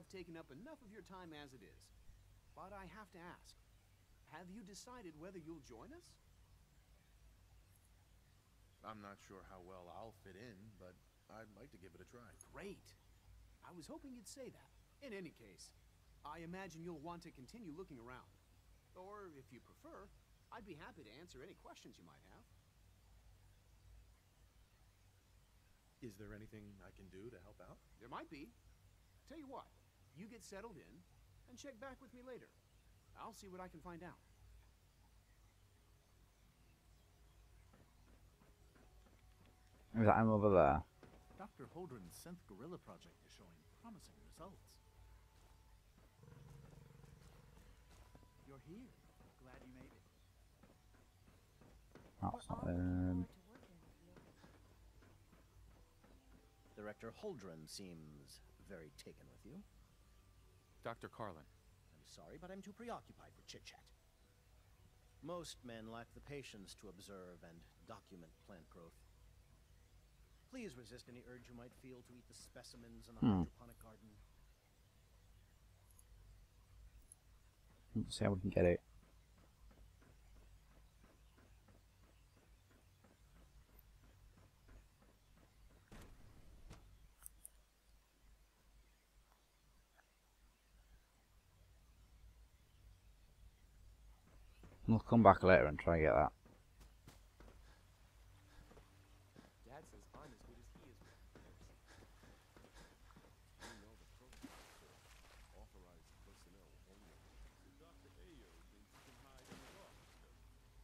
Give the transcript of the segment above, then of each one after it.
I've taken up enough of your time as it is. But I have to ask, have you decided whether you'll join us? I'm not sure how well I'll fit in, but I'd like to give it a try. Great. I was hoping you'd say that. In any case, I imagine you'll want to continue looking around. Or, if you prefer, I'd be happy to answer any questions you might have. Is there anything I can do to help out? There might be. Tell you what, you get settled in, and check back with me later. I'll see what I can find out. Is that him over there? Dr. Holdren's synth gorilla project is showing promising results. You're here. Glad you made it. That's Director Holdren seems very taken with you. Dr. Carlin. I'm sorry, but I'm too preoccupied for chit-chat. Most men lack the patience to observe and document plant growth. Please resist any urge you might feel to eat the specimens in the hydroponic garden. Let's see how we can get it. We'll come back later and try and get that. Dad says I'm as good as he is with computers. You know the protocol for authorized personnel only. Dr. Ayo thinks he can hide in the dark.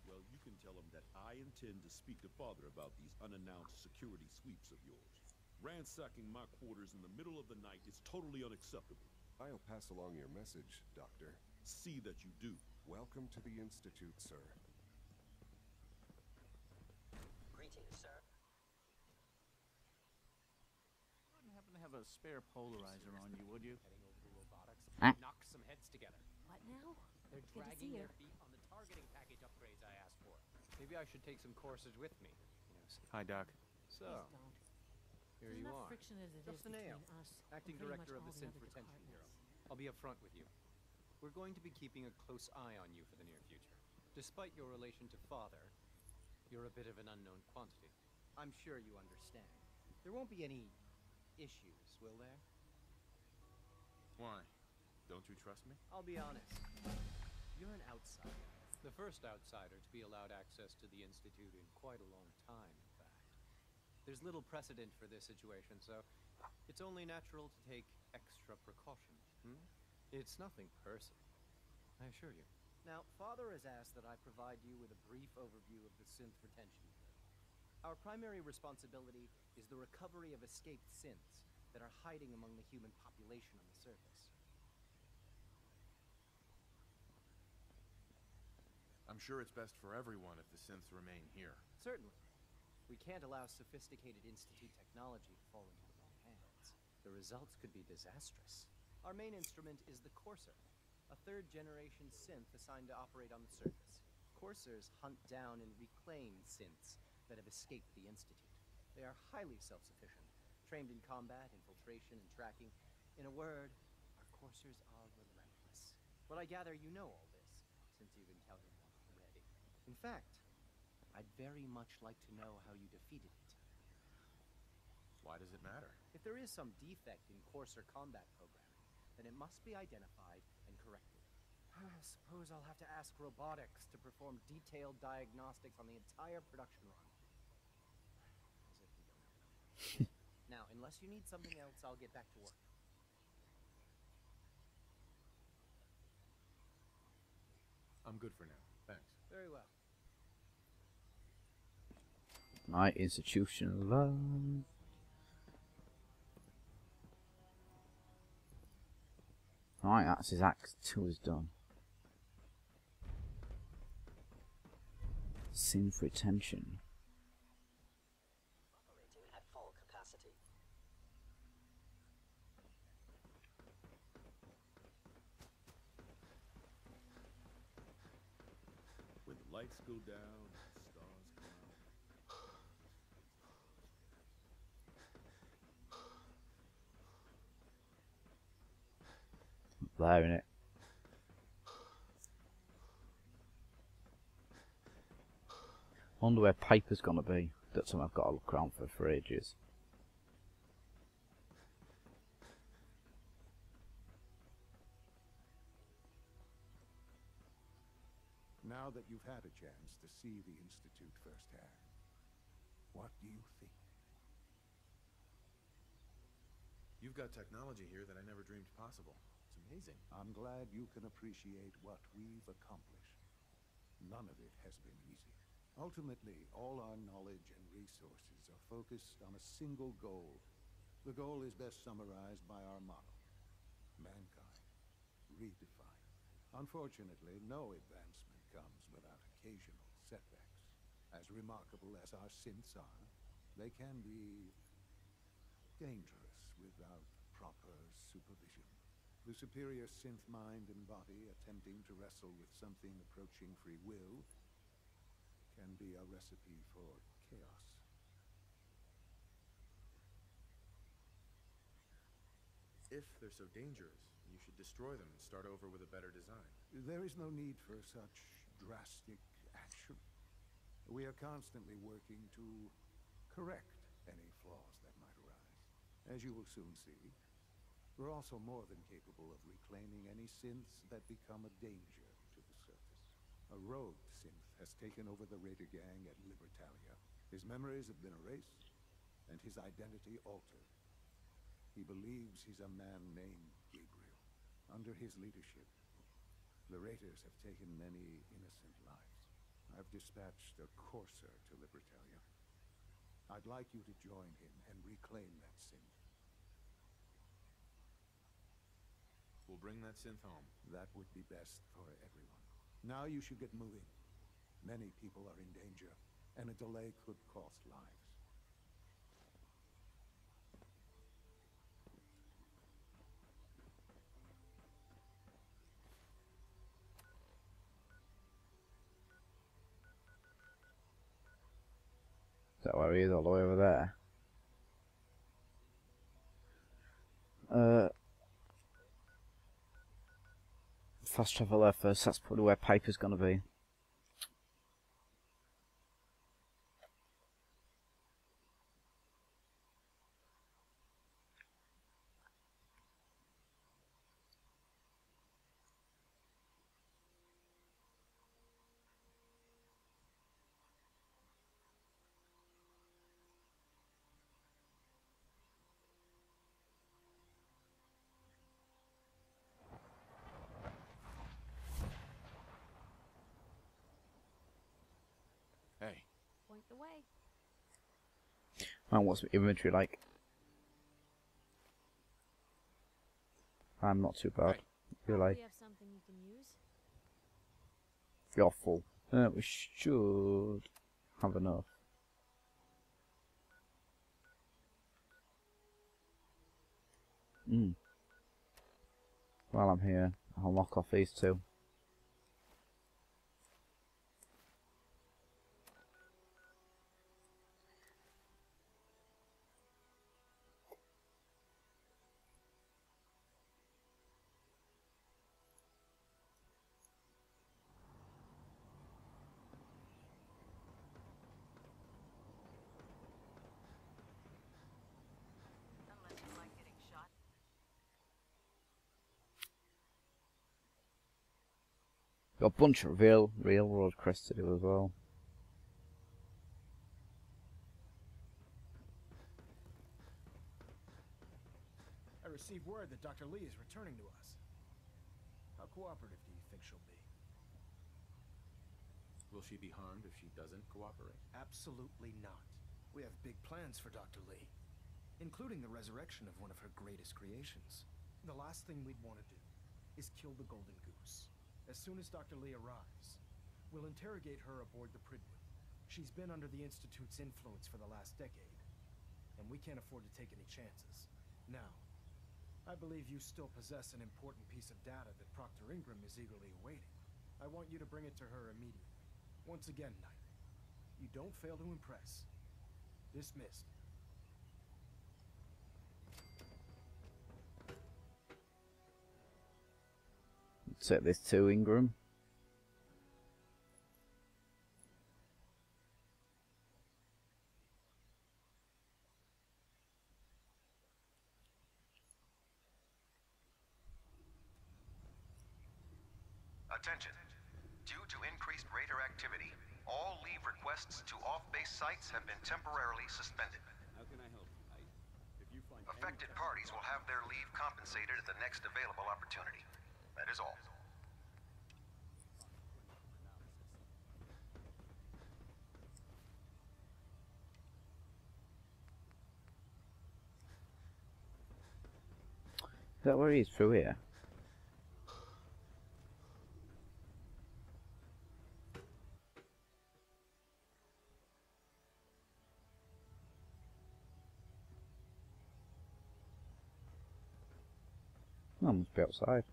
Well, you can tell him that I intend to speak to Father about these unannounced security sweeps of yours. Ransacking my quarters in the middle of the night is totally unacceptable. I'll pass along your message, Doctor. See that you do. Welcome to the Institute, sir. Greetings, sir. You wouldn't happen to have a spare polarizer on you, would you? Heading over to robotics. Huh? Knock some heads together. What now? They're Good to dragging see their you. feet on the targeting package upgrades I asked for. Maybe I should take some courses with me. Yes. Hi, Doc. So, Please don't. here There's you enough are. friction as it is Justin between Ayo, us acting and pretty director much of the all Synth other Retention Bureau. departments. I'll be upfront with you. We're going to be keeping a close eye on you for the near future. Despite your relation to Father, you're a bit of an unknown quantity. I'm sure you understand. There won't be any issues, will there? Why? Don't you trust me? I'll be honest. You're an outsider. The first outsider to be allowed access to the Institute in quite a long time, in fact. There's little precedent for this situation, so it's only natural to take extra precaution. It's nothing personal, I assure you. Now, Father has asked that I provide you with a brief overview of the Synth Retention Bureau. Our primary responsibility is the recovery of escaped synths that are hiding among the human population on the surface. I'm sure it's best for everyone if the synths remain here. Certainly. We can't allow sophisticated Institute technology to fall into the wrong hands. The results could be disastrous. Our main instrument is the Courser, a third-generation synth assigned to operate on the surface. Coursers hunt down and reclaim synths that have escaped the Institute. They are highly self-sufficient, trained in combat, infiltration, and tracking. In a word, our Coursers are relentless. But I gather you know all this, since you've encountered one already. In fact, I'd very much like to know how you defeated it. Why does it matter? If there is some defect in Courser combat programming, then it must be identified and corrected. I suppose I'll have to ask robotics to perform detailed diagnostics on the entire production run. As if we don't have enough. Now, unless you need something else, I'll get back to work. I'm good for now. Thanks. Very well. My institution love. Right, that's his act 2 is done. Synth retention. Operating at full capacity. When the lights go down, the stars come out. there, innit? Wonder where Piper's gonna be. That's something I've got to look around for ages. Now that you've had a chance to see the Institute firsthand, what do you think? You've got technology here that I never dreamed possible. It's amazing. I'm glad you can appreciate what we've accomplished. None of it has been easy. Ultimately, all our knowledge and resources are focused on a single goal. The goal is best summarized by our motto: mankind, redefined. Unfortunately, no advancement comes without occasional setbacks. As remarkable as our synths are, they can be dangerous without proper supervision. The superior synth mind and body attempting to wrestle with something approaching free will can be a recipe for chaos. If they're so dangerous, you should destroy them and start over with a better design. There is no need for such drastic action. We are constantly working to correct any flaws that might arise. As you will soon see, we're also more than capable of reclaiming any synths that become a danger to the surface. A rogue synth has taken over the Raider gang at Libertalia. His memories have been erased, and his identity altered. He believes he's a man named Gabriel. Under his leadership, the Raiders have taken many innocent lives. I've dispatched a courser to Libertalia. I'd like you to join him and reclaim that synth. We'll bring that synth home. That would be best for everyone. Now you should get moving. Many people are in danger, and a delay could cost lives. Is that where he is, all the way over there? Fast travel there first, that's probably where Piper's gonna be. Hey. Point the way. And what's the inventory like? I'm not too bad. You're like, We have something you can use. you're full. We should have enough. While I'm here, I'll knock off these two. Unless you like getting shot. Got a bunch of railroad crests to do as well. I received word that Dr. Lee is returning to us. How cooperative do you think she'll be? Will she be harmed if she doesn't cooperate? Absolutely not. We have big plans for Dr. Lee, including the resurrection of one of her greatest creations. The last thing we'd want to do is kill the Golden Goose. As soon as Dr. Lee arrives, we'll interrogate her aboard the Pridwood. She's been under the Institute's influence for the last decade, and we can't afford to take any chances. Now, I believe you still possess an important piece of data that Proctor Ingram is eagerly awaiting. I want you to bring it to her immediately. Once again, Knight, you don't fail to impress. Dismissed. Set this to Ingram. Attention. Due to increased raider activity, all leave requests to off-base sites have been temporarily suspended. How can I help you? If you find Affected parties will have their leave compensated at the next available opportunity. That is all. Is that where he is? Through here? Oh, must be outside.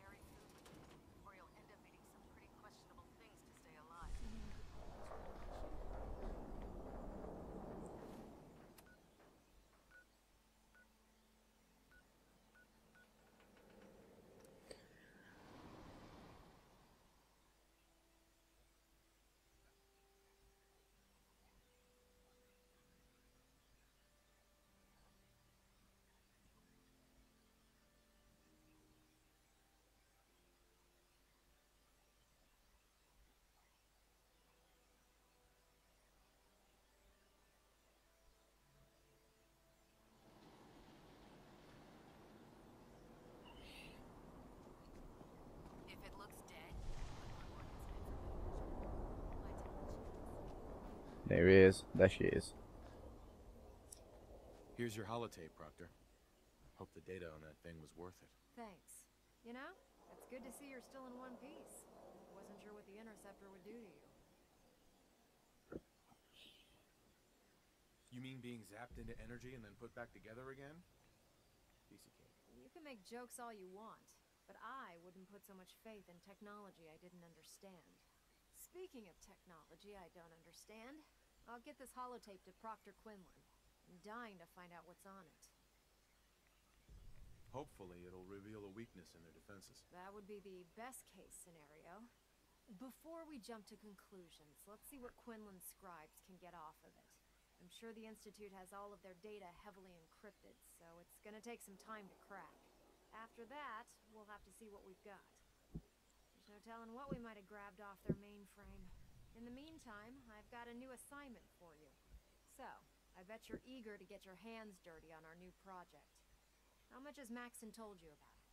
Carry food with you, or you'll end up eating some pretty questionable things to stay alive. If it looks dead, There he is. There she is. Here's your holotape, Proctor. Hope the data on that thing was worth it. Thanks. You know, it's good to see you're still in one piece. Wasn't sure what the interceptor would do to you. You mean being zapped into energy and then put back together again? Piece of cake. You can make jokes all you want, but I wouldn't put so much faith in technology I didn't understand. Speaking of technology I don't understand, I'll get this holotape to Proctor Quinlan. I'm dying to find out what's on it. Hopefully it'll reveal a weakness in their defenses. That would be the best case scenario. Before we jump to conclusions, let's see what Quinlan's scribes can get off of it. I'm sure the Institute has all of their data heavily encrypted, so it's gonna take some time to crack. After that, we'll have to see what we've got. There's no telling what we might have grabbed off their mainframe. In the meantime, I've got a new assignment for you. So, I bet you're eager to get your hands dirty on our new project. How much has Maxon told you about it?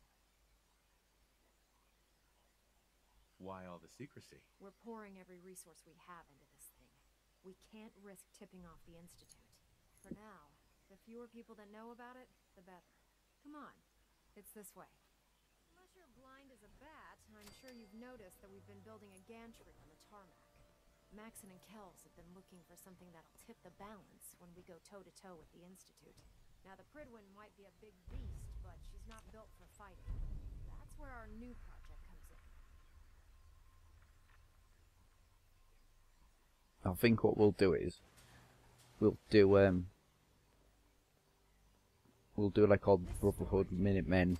Why all the secrecy? We're pouring every resource we have into this thing. We can't risk tipping off the Institute. For now, the fewer people that know about it, the better. Come on, it's this way. Unless you're blind as a bat, I'm sure you've noticed that we've been building a gantry on the tarmac. Maxon and Kells have been looking for something that'll tip the balance when we go toe-to-toe with the Institute. Now, the Pridwin might be a big beast, but she's not built for fighting. That's where our new project comes in. I think what we'll do is we'll do like our Brotherhood Minutemen